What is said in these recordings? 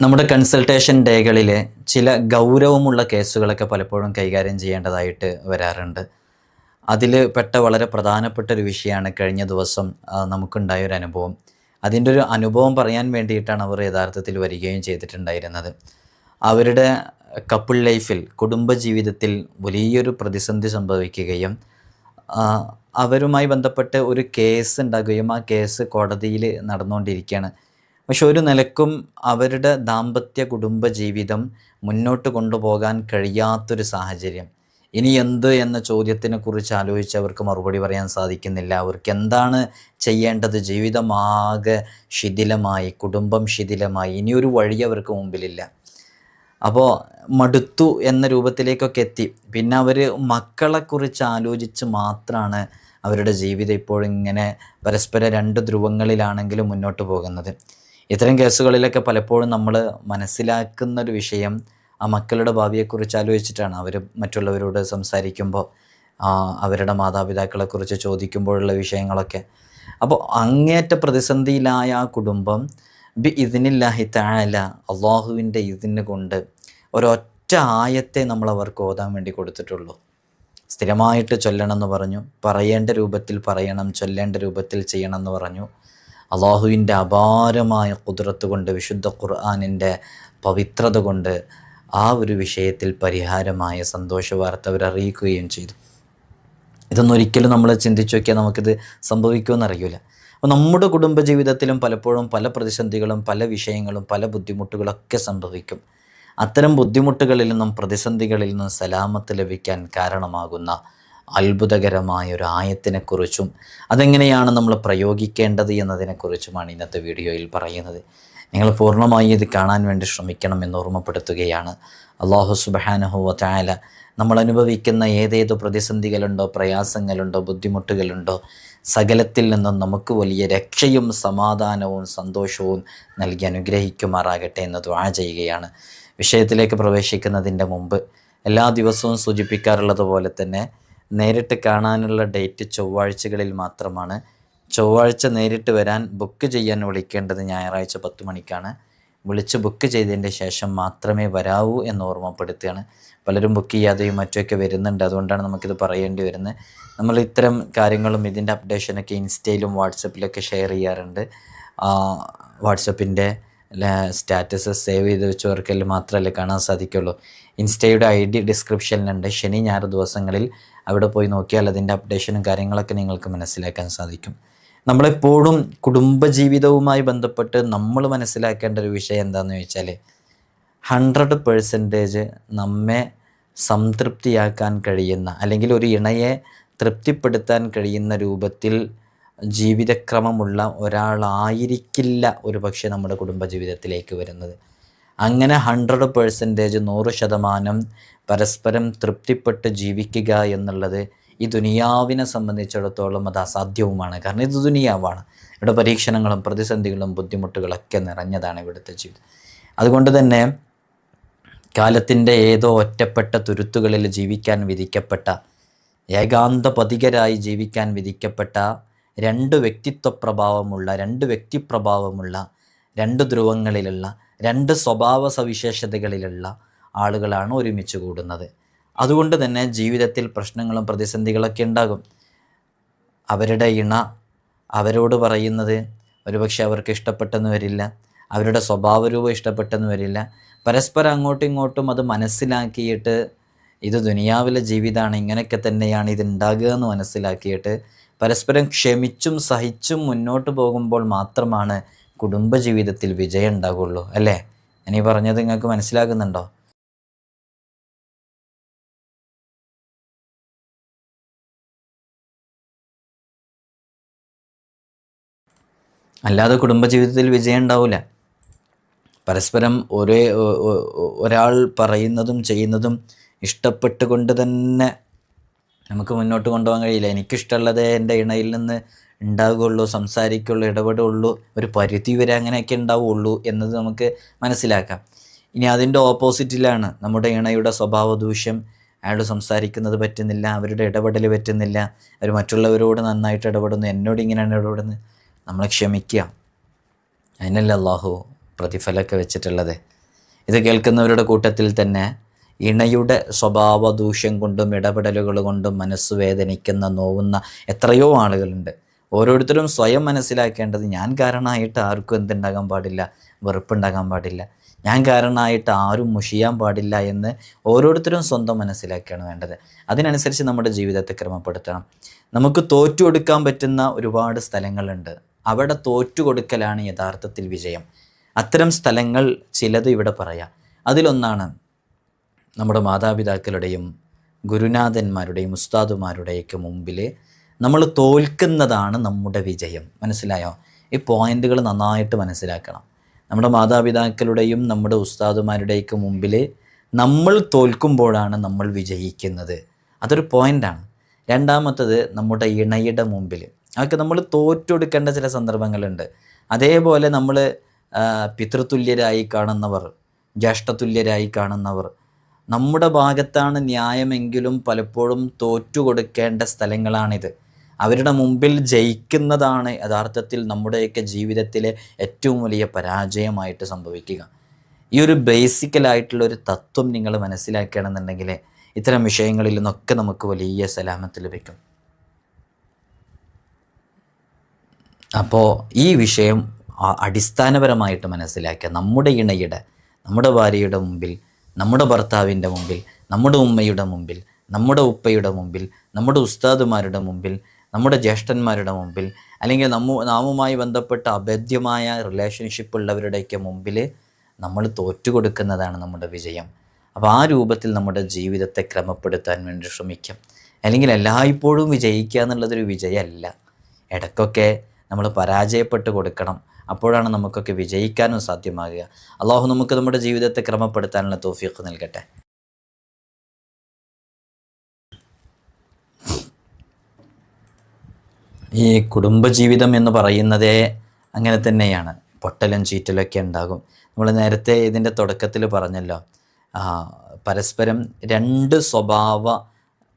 നമ്മുടെ കൺസൾട്ടേഷൻ ഡേകളിൽ ചില ഗൗരവമുള്ള കേസുകളൊക്കെ പലപ്പോഴും കൈകാര്യം ചെയ്യേണ്ടതായിട്ട് വരാറുണ്ട്. അതിൽ പെട്ട വളരെ പ്രധാനപ്പെട്ട ഒരു വിഷയമാണ് കഴിഞ്ഞ ദിവസം നമുക്കുണ്ടായൊരു അനുഭവം. അതിൻ്റെ ഒരു അനുഭവം പറയാൻ വേണ്ടിയിട്ടാണ് അവർ യഥാർത്ഥത്തിൽ വരികയും ചെയ്തിട്ടുണ്ടായിരുന്നത്. അവരുടെ കപ്പിൾ ലൈഫിൽ, കുടുംബജീവിതത്തിൽ വലിയൊരു പ്രതിസന്ധി സംഭവിക്കുകയും അവരുമായി ബന്ധപ്പെട്ട് ഒരു കേസ് ഉണ്ടാകുകയും ആ കേസ് കോടതിയിൽ നടന്നുകൊണ്ടിരിക്കുകയാണ്. പക്ഷെ ഒരു നിലക്കും അവരുടെ ദാമ്പത്യ കുടുംബ ജീവിതം മുന്നോട്ട് കൊണ്ടുപോകാൻ കഴിയാത്തൊരു സാഹചര്യം. ഇനി എന്ത് എന്ന ചോദ്യത്തിനെ കുറിച്ച് ആലോചിച്ച് അവർക്ക് മറുപടി പറയാൻ സാധിക്കുന്നില്ല. അവർക്ക് എന്താണ് ചെയ്യേണ്ടത്? ജീവിതമാകെ ശിഥിലമായി, കുടുംബം ശിഥിലമായി, ഇനിയൊരു വഴി അവർക്ക് മുമ്പിലില്ല. അപ്പോൾ മടുത്തു എന്ന രൂപത്തിലേക്കൊക്കെ എത്തി. പിന്നെ അവർ മക്കളെക്കുറിച്ച് ആലോചിച്ച് മാത്രമാണ് അവരുടെ ജീവിതം ഇപ്പോഴിങ്ങനെ പരസ്പര രണ്ട് ധ്രുവങ്ങളിലാണെങ്കിലും മുന്നോട്ട് പോകുന്നത്. ഇത്തരം കേസുകളിലൊക്കെ പലപ്പോഴും നമ്മൾ മനസ്സിലാക്കുന്നൊരു വിഷയം ആ മക്കളുടെ ഭാവിയെക്കുറിച്ച് ആലോചിച്ചിട്ടാണ്. അവർ മറ്റുള്ളവരോട് സംസാരിക്കുമ്പോൾ അവരുടെ മാതാപിതാക്കളെക്കുറിച്ച് ചോദിക്കുമ്പോഴുള്ള വിഷയങ്ങളൊക്കെ. അപ്പോൾ അങ്ങേറ്റ പ്രതിസന്ധിയിലായ ആ കുടുംബം ഇതിനില്ലാഹി തആല, അള്ളാഹുവിൻ്റെ ഇതിന് കൊണ്ട് ഒരൊറ്റ ആയത്തെ നമ്മൾ അവർക്ക് ഓതാൻ വേണ്ടി കൊടുത്തിട്ടുള്ളൂ. സ്ഥിരമായിട്ട് ചൊല്ലണമെന്ന് പറഞ്ഞു, പറയേണ്ട രൂപത്തിൽ പറയണം, ചൊല്ലേണ്ട രൂപത്തിൽ ചെയ്യണമെന്ന് പറഞ്ഞു. അള്ളാഹുവിൻ്റെ അപാരമായ ഖുദ്റത്ത് കൊണ്ട്, വിശുദ്ധ ഖുർആനിൻ്റെ പവിത്രത കൊണ്ട് ആ ഒരു വിഷയത്തിൽ പരിഹാരമായ സന്തോഷ വാർത്ത അവരറിയിക്കുകയും ചെയ്തു. ഇതൊന്നും ഒരിക്കലും നമ്മൾ ചിന്തിച്ചു നോക്കിയാൽ നമുക്കിത് സംഭവിക്കുമെന്ന് അറിയില്ല. അപ്പോൾ നമ്മുടെ കുടുംബജീവിതത്തിലും പലപ്പോഴും പല പ്രതിസന്ധികളും, പല വിഷയങ്ങളും, പല ബുദ്ധിമുട്ടുകളൊക്കെ സംഭവിക്കും. അത്തരം ബുദ്ധിമുട്ടുകളിൽ നിന്നും പ്രതിസന്ധികളിൽ നിന്നും സലാമത്ത് ലഭിക്കാൻ കാരണമാകുന്ന അത്ഭുതകരമായ ഒരു ആയത്തിനെക്കുറിച്ചും അതെങ്ങനെയാണ് നമ്മൾ പ്രയോഗിക്കേണ്ടത് എന്നതിനെക്കുറിച്ചുമാണ് ഇന്നത്തെ വീഡിയോയിൽ പറയുന്നത്. നിങ്ങൾ പൂർണ്ണമായി ഇത് കാണാൻ വേണ്ടി ശ്രമിക്കണം എന്ന് ഓർമ്മപ്പെടുത്തുകയാണ്. അല്ലാഹു സുബ്ഹാനഹു വ തആല നമ്മൾ അനുഭവിക്കുന്ന ഏതേത് പ്രതിസന്ധികളുണ്ടോ, പ്രയാസങ്ങളുണ്ടോ, ബുദ്ധിമുട്ടുകളുണ്ടോ, സകലത്തിൽ നിന്നും നമുക്ക് വലിയ രക്ഷയും സമാധാനവും സന്തോഷവും നൽകി അനുഗ്രഹിക്കുമാറാകട്ടെ എന്ന് ദുആ ചെയ്യുകയാണ്. വിഷയത്തിലേക്ക് പ്രവേശിക്കുന്നതിൻ്റെ മുമ്പ് എല്ലാ ദിവസവും സൂചിപ്പിക്കാറുള്ളത് പോലെ തന്നെ നേരിട്ട് കാണാനുള്ള ഡേറ്റ് ചൊവ്വാഴ്ചകളിൽ മാത്രമാണ്. ചൊവ്വാഴ്ച നേരിട്ട് വരാൻ ബുക്ക് ചെയ്യാൻ വിളിക്കേണ്ടത് ഞായറാഴ്ച 10 മണിക്കാണ്. വിളിച്ച് ബുക്ക് ചെയ്തതിൻ്റെ ശേഷം മാത്രമേ വരാവൂ എന്ന് ഓർമ്മപ്പെടുത്തുകയാണ്. പലരും ബുക്ക് ചെയ്യാതെയും മറ്റുമൊക്കെ വരുന്നുണ്ട്. അതുകൊണ്ടാണ് നമുക്കിത് പറയേണ്ടി വരുന്നത്. നമ്മൾ ഇത്തരം കാര്യങ്ങളും ഇതിൻ്റെ അപ്ഡേഷനൊക്കെ ഇൻസ്റ്റയിലും വാട്സപ്പിലൊക്കെ ഷെയർ ചെയ്യാറുണ്ട്. വാട്സപ്പിൻ്റെ സ്റ്റാറ്റസ് സേവ് ചെയ്ത് വെച്ചവർക്കെല്ലാം മാത്രമല്ലേ കാണാൻ സാധിക്കുള്ളൂ. ഇൻസ്റ്റയുടെ ID ഡിസ്ക്രിപ്ഷനിലുണ്ട്. ശനി ഞായർ ദിവസങ്ങളിൽ അവിടെ പോയി നോക്കിയാൽ അതിൻ്റെ അപ്ഡേഷനും കാര്യങ്ങളൊക്കെ നിങ്ങൾക്ക് മനസ്സിലാക്കാൻ സാധിക്കും. നമ്മളെപ്പോഴും കുടുംബജീവിതവുമായി ബന്ധപ്പെട്ട് നമ്മൾ മനസ്സിലാക്കേണ്ട ഒരു വിഷയം എന്താണെന്ന് ചോദിച്ചാൽ 100% നമ്മെ സംതൃപ്തിയാക്കാൻ കഴിയുന്ന, അല്ലെങ്കിൽ ഒരു ഇണയെ തൃപ്തിപ്പെടുത്താൻ കഴിയുന്ന രൂപത്തിൽ ജീവിതക്രമമുള്ള ഒരാളായിരിക്കില്ല ഒരു പക്ഷേ നമ്മുടെ കുടുംബജീവിതത്തിലേക്ക് വരുന്നത്. അങ്ങനെ 100% 100% പരസ്പരം തൃപ്തിപ്പെട്ട് ജീവിക്കുക എന്നുള്ളത് ഈ ദുനിയാവിനെ സംബന്ധിച്ചിടത്തോളം അത് അസാധ്യവുമാണ്. കാരണം ഇത് ദുനിയാവാണ്. ഇവിടെ പരീക്ഷണങ്ങളും പ്രതിസന്ധികളും ബുദ്ധിമുട്ടുകളൊക്കെ നിറഞ്ഞതാണ് ഇവിടുത്തെ ജീവിതം. അതുകൊണ്ട് തന്നെ കാലത്തിൻ്റെ ഏതോ ഒറ്റപ്പെട്ട തുരുത്തുകളിൽ ജീവിക്കാൻ വിധിക്കപ്പെട്ട, ഏകാന്തപതികരായി ജീവിക്കാൻ വിധിക്കപ്പെട്ട രണ്ട് വ്യക്തിപ്രഭാവമുള്ള, രണ്ട് ധ്രുവങ്ങളിലുള്ള, രണ്ട് സ്വഭാവ സവിശേഷതകളിലുള്ള ആളുകളാണ് ഒരുമിച്ച് കൂടുന്നത്. അതുകൊണ്ട് തന്നെ ജീവിതത്തിൽ പ്രശ്നങ്ങളും പ്രതിസന്ധികളൊക്കെ ഉണ്ടാകും. അവരുടെ ഇണ അവരോട് പറയുന്നത് ഒരുപക്ഷെ അവർക്ക് ഇഷ്ടപ്പെട്ടെന്ന് വരില്ല, അവരുടെ സ്വഭാവരൂപം ഇഷ്ടപ്പെട്ടെന്ന് വരില്ല. പരസ്പരം അങ്ങോട്ടും ഇങ്ങോട്ടും അത് മനസ്സിലാക്കിയിട്ട് ഇത് ദുനിയാവിലെ ജീവിതമാണ്, ഇങ്ങനെയൊക്കെ തന്നെയാണ് ഇതുണ്ടാകുക എന്ന് മനസ്സിലാക്കിയിട്ട് പരസ്പരം ക്ഷമിച്ചും സഹിച്ചും മുന്നോട്ട് പോകുമ്പോൾ മാത്രമാണ് കുടുംബജീവിതത്തിൽ വിജയം ഉണ്ടാകുള്ളൂ. അല്ലേ? ഞാനീ പറഞ്ഞത് നിങ്ങൾക്ക് മനസ്സിലാകുന്നുണ്ടോ? അല്ലാതെ കുടുംബജീവിതത്തിൽ വിജയം ഉണ്ടാവില്ല. പരസ്പരം ഒരാൾ പറയുന്നതും ചെയ്യുന്നതും ഇഷ്ടപ്പെട്ടുകൊണ്ട് തന്നെ നമുക്ക് മുന്നോട്ട് കൊണ്ടുപോകാൻ കഴിയില്ല. എനിക്കിഷ്ടമുള്ളതേ എൻ്റെ ഇണയിൽ നിന്ന് ഉണ്ടാകുകയുള്ളൂ, സംസാരിക്കുള്ളൂ, ഇടപെടുള്ളൂ, ഒരു പരിധി വരെ അങ്ങനെയൊക്കെ ഉണ്ടാവുള്ളൂ എന്നത് നമുക്ക് മനസ്സിലാക്കാം. ഇനി അതിൻ്റെ ഓപ്പോസിറ്റിലാണ് നമ്മുടെ ഇണയുടെ സ്വഭാവ ദൂഷ്യം. അയാൾ സംസാരിക്കുന്നത് പറ്റുന്നില്ല, അവരുടെ ഇടപെടൽ പറ്റുന്നില്ല, അവർ മറ്റുള്ളവരോട് നന്നായിട്ട് ഇടപെടുന്നു, എന്നോട് ഇങ്ങനെയാണ് ഇടപെടുന്നത്. നമ്മളെ ക്ഷമിക്കുക. അതിനല്ല അല്ലാഹു പ്രതിഫലമൊക്കെ വെച്ചിട്ടുള്ളത്. ഇത് കേൾക്കുന്നവരുടെ കൂട്ടത്തിൽ തന്നെ ഇണയുടെ സ്വഭാവ ദൂഷ്യം കൊണ്ടും ഇടപെടലുകൾ കൊണ്ടും മനസ്സ് വേദനിക്കുന്ന നോവുന്ന എത്രയോ ആളുകളുണ്ട്. ഓരോരുത്തരും സ്വയം മനസ്സിലാക്കേണ്ടത് ഞാൻ കാരണമായിട്ട് ആർക്കും എന്തുണ്ടാകാൻ പാടില്ല, വെറുപ്പുണ്ടാകാൻ പാടില്ല, ഞാൻ കാരണമായിട്ട് ആരും മുഷിയാൻ പാടില്ല എന്ന് ഓരോരുത്തരും സ്വന്തം മനസ്സിലാക്കുകയാണ് വേണ്ടത്. അതിനനുസരിച്ച് നമ്മുടെ ജീവിതത്തെ ക്രമപ്പെടുത്തണം. നമുക്ക് തോറ്റു കൊടുക്കാൻ പറ്റുന്ന ഒരുപാട് സ്ഥലങ്ങളുണ്ട്. അവിടെ തോറ്റു കൊടുക്കലാണ് യഥാർത്ഥത്തിൽ വിജയം. അത്തരം സ്ഥലങ്ങൾ ചിലത് ഇവിടെ പറയാം. അതിലൊന്നാണ് നമ്മുടെ മാതാപിതാക്കളുടെയും ഗുരുനാഥന്മാരുടെയും ഉസ്താദുമാരുടെയൊക്കെ മുമ്പിൽ നമ്മൾ തോൽക്കുന്നതാണ് നമ്മുടെ വിജയം. മനസ്സിലായോ? ഈ പോയിന്റുകൾ നന്നായിട്ട് മനസ്സിലാക്കണം. നമ്മുടെ മാതാപിതാക്കളുടെയും നമ്മുടെ ഉസ്താദുമാരുടെയൊക്കെ മുമ്പിൽ നമ്മൾ തോൽക്കുമ്പോഴാണ് നമ്മൾ വിജയിക്കുന്നത്. അതൊരു പോയിൻ്റാണ്. രണ്ടാമത്തത് നമ്മുടെ ഇണയുടെ മുമ്പിൽ അതൊക്കെ നമ്മൾ തോറ്റെടുക്കേണ്ട ചില സന്ദർഭങ്ങളുണ്ട്. അതേപോലെ നമ്മൾ പിതൃതുല്യരായി കാണുന്നവർ, ജ്യേഷ്ഠതുല്യരായി കാണുന്നവർ, നമ്മുടെ ഭാഗത്താണ് ന്യായമെങ്കിലും പലപ്പോഴും തോറ്റുകൊടുക്കേണ്ട സ്ഥലങ്ങളാണിത്. അവരുടെ മുമ്പിൽ ജയിക്കുന്നതാണ് യഥാർത്ഥത്തിൽ നമ്മുടെയൊക്കെ ജീവിതത്തിലെ ഏറ്റവും വലിയ പരാജയമായിട്ട് സംഭവിക്കുക. ഈ ഒരു ബേസിക്കലായിട്ടുള്ളൊരു തത്വം നിങ്ങൾ മനസ്സിലാക്കുകയാണെന്നുണ്ടെങ്കിൽ ഇത്തരം വിഷയങ്ങളിൽ നിന്നൊക്കെ നമുക്ക് വലിയ സലാമത്ത് ലഭിക്കും. അപ്പോൾ ഈ വിഷയം അടിസ്ഥാനപരമായിട്ട് മനസ്സിലാക്കുക. നമ്മുടെ ഇണയുടെ, നമ്മുടെ ഭാര്യയുടെ മുമ്പിൽ, നമ്മുടെ ഭർത്താവിൻ്റെ മുമ്പിൽ, നമ്മുടെ ഉമ്മയുടെ മുമ്പിൽ, നമ്മുടെ ഉപ്പയുടെ മുമ്പിൽ, നമ്മുടെ ഉസ്താദുമാരുടെ മുമ്പിൽ, നമ്മുടെ ജ്യേഷ്ഠന്മാരുടെ മുമ്പിൽ, അല്ലെങ്കിൽ നാമുമായി ബന്ധപ്പെട്ട അഭേദ്യമായ റിലേഷൻഷിപ്പ് ഉള്ളവരുടെയൊക്കെ മുമ്പിൽ നമ്മൾ തോറ്റുകൊടുക്കുന്നതാണ് നമ്മുടെ വിജയം. അപ്പോൾ ആ രൂപത്തിൽ നമ്മുടെ ജീവിതത്തെ ക്രമപ്പെടുത്താൻ വേണ്ടി ശ്രമിക്കാം. അല്ലെങ്കിൽ എല്ലായ്പ്പോഴും വിജയിക്കുക എന്നുള്ളതൊരു വിജയമല്ല. ഇടയ്ക്കൊക്കെ നമ്മൾ പരാജയപ്പെട്ട് കൊടുക്കണം. അപ്പോഴാണ് നമുക്കൊക്കെ വിജയിക്കാനും സാധ്യമാകുക. അള്ളാഹു നമുക്ക് നമ്മുടെ ജീവിതത്തെ ക്രമപ്പെടുത്താനുള്ള തൗഫീഖ് നൽകട്ടെ. ഈ കുടുംബജീവിതം എന്ന് പറയുന്നതേ അങ്ങനെ തന്നെയാണ്. പൊട്ടലും ചീറ്റലൊക്കെ ഉണ്ടാകും. നമ്മൾ നേരത്തെ ഇതിൻ്റെ തുടക്കത്തിൽ പറഞ്ഞല്ലോ, പരസ്പരം രണ്ട് സ്വഭാവ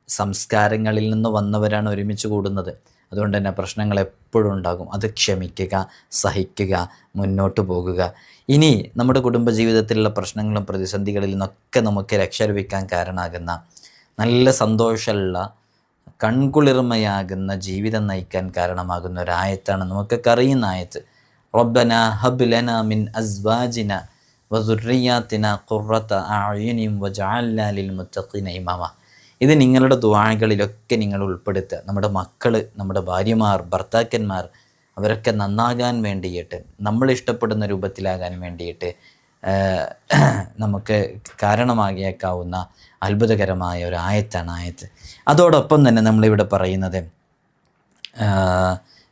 സംസ്കാരങ്ങളിൽ നിന്ന് വന്നവരാണ് ഒരുമിച്ച് കൂടുന്നത്. അതുകൊണ്ട് തന്നെ പ്രശ്നങ്ങൾ എപ്പോഴും ഉണ്ടാകും. അത് ക്ഷമിക്കുക, സഹിക്കുക, മുന്നോട്ട് പോകുക. ഇനി നമ്മുടെ കുടുംബജീവിതത്തിലുള്ള പ്രശ്നങ്ങളും പ്രതിസന്ധികളിൽ നിന്നൊക്കെ നമുക്ക് രക്ഷ ലഭിക്കാൻ കാരണമാകുന്ന, നല്ല സന്തോഷമുള്ള, കൺകുളിർമയാകുന്ന ജീവിതം നയിക്കാൻ കാരണമാകുന്ന ഒരായത്താണ് നമുക്കൊക്കെ അറിയുന്ന ആയത്ത്. റബ്ബന ഹബ് ലനാ മിൻ അസ്വാജിന വദുർരിയാതിന ഖുർറത അഅ്യുനിൻ വജഅൽനാ ലിൽ മുത്തഖീന ഇമാമ. ഇത് നിങ്ങളുടെ ദുആകളിലൊക്കെ നിങ്ങൾ ഉൾപ്പെടുത്തുക. നമ്മുടെ മക്കൾ, നമ്മുടെ ഭാര്യമാർ, ഭർത്താക്കന്മാർ അവരൊക്കെ നന്നാകാൻ വേണ്ടിയിട്ട്, നമ്മൾ ഇഷ്ടപ്പെടുന്ന രൂപത്തിലാകാൻ വേണ്ടിയിട്ട് നമുക്ക് കാരണമാകിയേക്കാവുന്ന അത്ഭുതകരമായ ഒരു ആയത്താണ് ആയത്ത്. അതോടൊപ്പം തന്നെ നമ്മളിവിടെ പറയുന്നത്,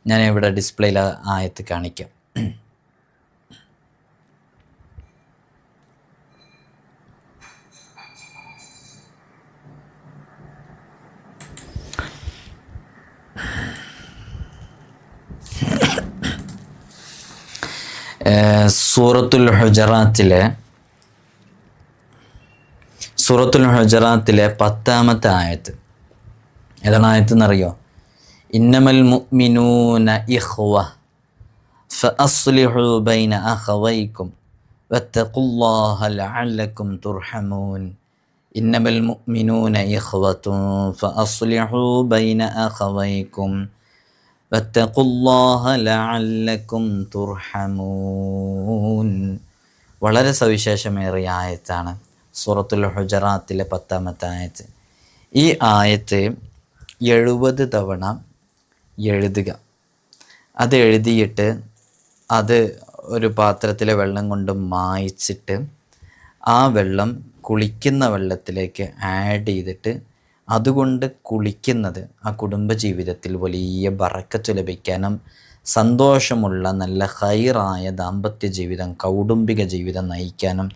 ഞാനിവിടെ ഡിസ്പ്ലേയിൽ ആയത്ത് കാണിക്കാം. സൂറത്തുൽ ഹുജറാത്തിലെ 10ാമത്തെ ആയത്ത്. ഏതാണ് ആയത്ത് എന്നറിയോ? ഇന്നമൽ മുഅ്മിനൂന ഇഖ്വ ഫഅസ്ലിഹു ബൈന അഖവൈക്കും വത്തഖുല്ലാഹ ലഅല്ലക്കും തുർഹമൂൻ. ഇന്നമൽ മുഅ്മിനൂന ഇഖ്വത്തുൻ ഫഅസ്ലിഹു ബൈന അഖവൈക്കും വത്തഖുല്ലാഹ ലഅല്ലക്കും തുർഹമൂൻ. വളരെ സവിശേഷമേറിയ ആയത്താണ് സൂറത്തുൽ ഹുജറാത്തിലെ 10ാമത്തെ ആയത്ത്. ഈ ആയത്ത് 70 തവണ എഴുതുക. അത് എഴുതിയിട്ട് അത് ഒരു പാത്രത്തിലെ വെള്ളം കൊണ്ട് മായ്ച്ചിട്ട് ആ വെള്ളം കുളിക്കുന്ന വെള്ളത്തിലേക്ക് ആഡ് ചെയ്തിട്ട് അതുകൊണ്ട് കുളിക്കുന്നത് ആ കുടുംബജീവിതത്തിൽ വലിയ ബറക്കത്ത് ലഭിക്കാനും സന്തോഷമുള്ള നല്ല ഖൈറായ ദാമ്പത്യ ജീവിതം, കൗടുംബിക ജീവിതം നയിക്കാനും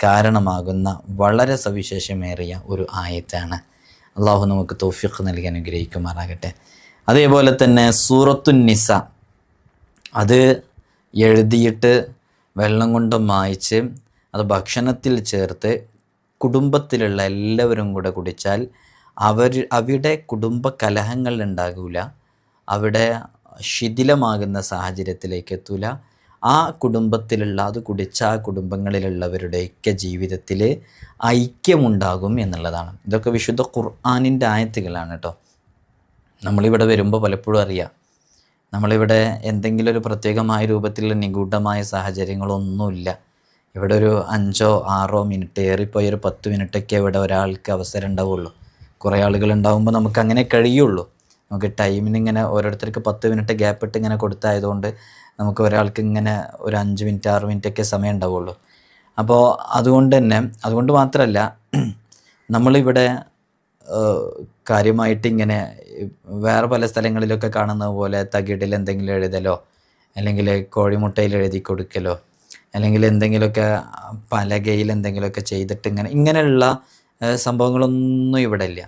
കാരണമാകുന്ന വളരെ സവിശേഷമേറിയ ഒരു ആയത്താണ്. അള്ളാഹു നമുക്ക് തൗഫീഖ് നൽകി അനുഗ്രഹിക്കുമാറാകട്ടെ. അതേപോലെ തന്നെ സൂറത്തുൻ നിസ, അത് എഴുതിയിട്ട് വെള്ളം കൊണ്ട് മായ്ച്ച് അത് ഭക്ഷണത്തിൽ ചേർത്ത് കുടുംബത്തിലുള്ള എല്ലാവരും കൂടെ കുടിച്ചാൽ അവിടെ കുടുംബ കലഹങ്ങൾ ഉണ്ടാകില്ല, അവിടെ ശിഥിലമാകുന്ന സാഹചര്യത്തിലേക്ക് എത്തൂല, ആ കുടുംബത്തിലുള്ള, അത് കുടിച്ച ആ കുടുംബങ്ങളിലുള്ളവരുടെയൊക്കെ ജീവിതത്തിൽ ഐക്യമുണ്ടാകും എന്നുള്ളതാണ്. ഇതൊക്കെ വിശുദ്ധ ഖുർആനിൻ്റെ ആയത്തുകളാണ് കേട്ടോ. നമ്മളിവിടെ വരുമ്പോൾ പലപ്പോഴും അറിയാം, നമ്മളിവിടെ എന്തെങ്കിലും ഒരു പ്രത്യേകമായ രൂപത്തിലുള്ള നിഗൂഢമായ സാഹചര്യങ്ങളൊന്നുമില്ല. ഇവിടെ ഒരു 5-6 മിനിറ്റ്, ഏറിപ്പോയി ഒരു 10 മിനിറ്റൊക്കെ ഇവിടെ ഒരാൾക്ക് അവസരം ഉണ്ടാവുള്ളൂ. കുറേ ആളുകൾ ഉണ്ടാകുമ്പോൾ നമുക്ക് അങ്ങനെ കഴിയുള്ളൂ. നമുക്ക് ടൈമിന് ഇങ്ങനെ ഓരോരുത്തർക്ക് 10 മിനിറ്റ് ഗ്യാപ്പ് ഇട്ട് ഇങ്ങനെ കൊടുത്തായതുകൊണ്ട് നമുക്ക് ഒരാൾക്ക് ഇങ്ങനെ ഒരു 5 മിനിറ്റ് 6 മിനിറ്റൊക്കെ സമയം ഉണ്ടാവുള്ളൂ. അപ്പോൾ അതുകൊണ്ട് മാത്രമല്ല നമ്മളിവിടെ കാര്യമായിട്ട് ഇങ്ങനെ വേറെ പല സ്ഥലങ്ങളിലൊക്കെ കാണുന്നത് പോലെ തകിടിൽ എന്തെങ്കിലും എഴുതലോ, അല്ലെങ്കിൽ കോഴിമുട്ടയിൽ എഴുതി കൊടുക്കലോ, അല്ലെങ്കിൽ എന്തെങ്കിലുമൊക്കെ പലകയിൽ എന്തെങ്കിലുമൊക്കെ ചെയ്തിട്ട് ഇങ്ങനെയുള്ള സംഭവങ്ങളൊന്നും ഇവിടെ ഇല്ല.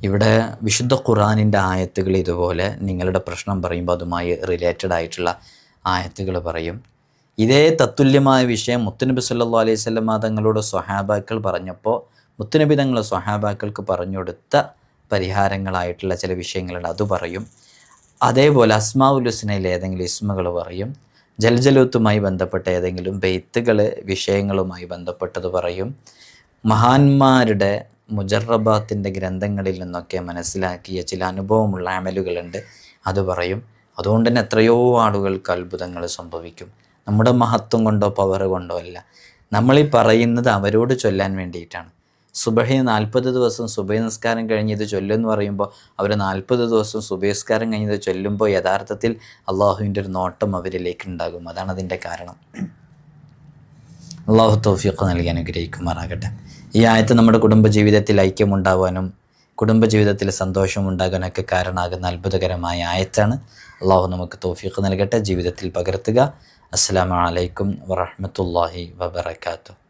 ഇവിടെ വിശുദ്ധ ഖുർആനിൻ്റെ ആയത്തുകൾ ഇതുപോലെ നിങ്ങളുടെ പ്രശ്നം പറയുമ്പോൾ അതുമായി റിലേറ്റഡ് ആയിട്ടുള്ള ആയത്തുകൾ പറയും. ഇതേ തത്തുല്യമായ വിഷയം മുത്തുനബി സല്ലല്ലാഹു അലൈഹി വസല്ലം തങ്ങളുടെ സ്വഹാബാക്കൾ പറഞ്ഞപ്പോൾ മുത്തുനബി തങ്ങളുടെ സ്വഹാബാക്കൾക്ക് പറഞ്ഞു കൊടുത്ത പരിഹാരങ്ങളായിട്ടുള്ള ചില വിഷയങ്ങളുണ്ട്, അത് പറയും. അതേപോലെ അസ്മാഉൽ ഹുസ്നയിലെ ഏതെങ്കിലും ഇസ്മുകൾ പറയും. ജൽജലൂത്തുമായി ബന്ധപ്പെട്ട ഏതെങ്കിലും ബെയ്ത്തുകൾ വിഷയങ്ങളുമായി ബന്ധപ്പെട്ടത് പറയും. മഹാന്മാരുടെ മുജറബാത്തിൻ്റെ ഗ്രന്ഥങ്ങളിൽ നിന്നൊക്കെ മനസ്സിലാക്കിയ ചില അനുഭവമുള്ള അമലുകളുണ്ട്, അത് പറയും. അതുകൊണ്ട് തന്നെ എത്രയോ ആളുകൾക്ക് അത്ഭുതങ്ങൾ സംഭവിക്കും. നമ്മുടെ മഹത്വം കൊണ്ടോ പവർ കൊണ്ടോ അല്ല, നമ്മളീ പറയുന്നത് അവരോട് ചൊല്ലാൻ വേണ്ടിയിട്ടാണ്. സുബഹി 40 ദിവസം സുബഹി നിസ്കാരം കഴിഞ്ഞ് ഇത് ചൊല്ലുമെന്ന് പറയുമ്പോൾ അവർ 40 ദിവസം സുബഹി നിസ്കാരം കഴിഞ്ഞത് ചൊല്ലുമ്പോൾ യഥാർത്ഥത്തിൽ അള്ളാഹുവിൻ്റെ ഒരു നോട്ടം അവരിലേക്ക് ഉണ്ടാകും. അതാണ് അതിൻ്റെ കാരണം. അള്ളാഹു തൗഫീഖ് നൽകി അനുഗ്രഹിക്കുമാറാകട്ടെ. ഈ ആയത്ത് നമ്മുടെ കുടുംബജീവിതത്തിൽ ഐക്യമുണ്ടാകാനും കുടുംബജീവിതത്തിൽ സന്തോഷമുണ്ടാകാനൊക്കെ കാരണമാകുന്ന അത്ഭുതകരമായ ആയത്താണ്. അള്ളാഹു നമുക്ക് തൗഫീഖ് നൽകട്ടെ, ജീവിതത്തിൽ പകർത്തുക. അസ്സലാമു അലൈക്കും വറഹ്മത്തുള്ളാഹി വബറകാതുഹു.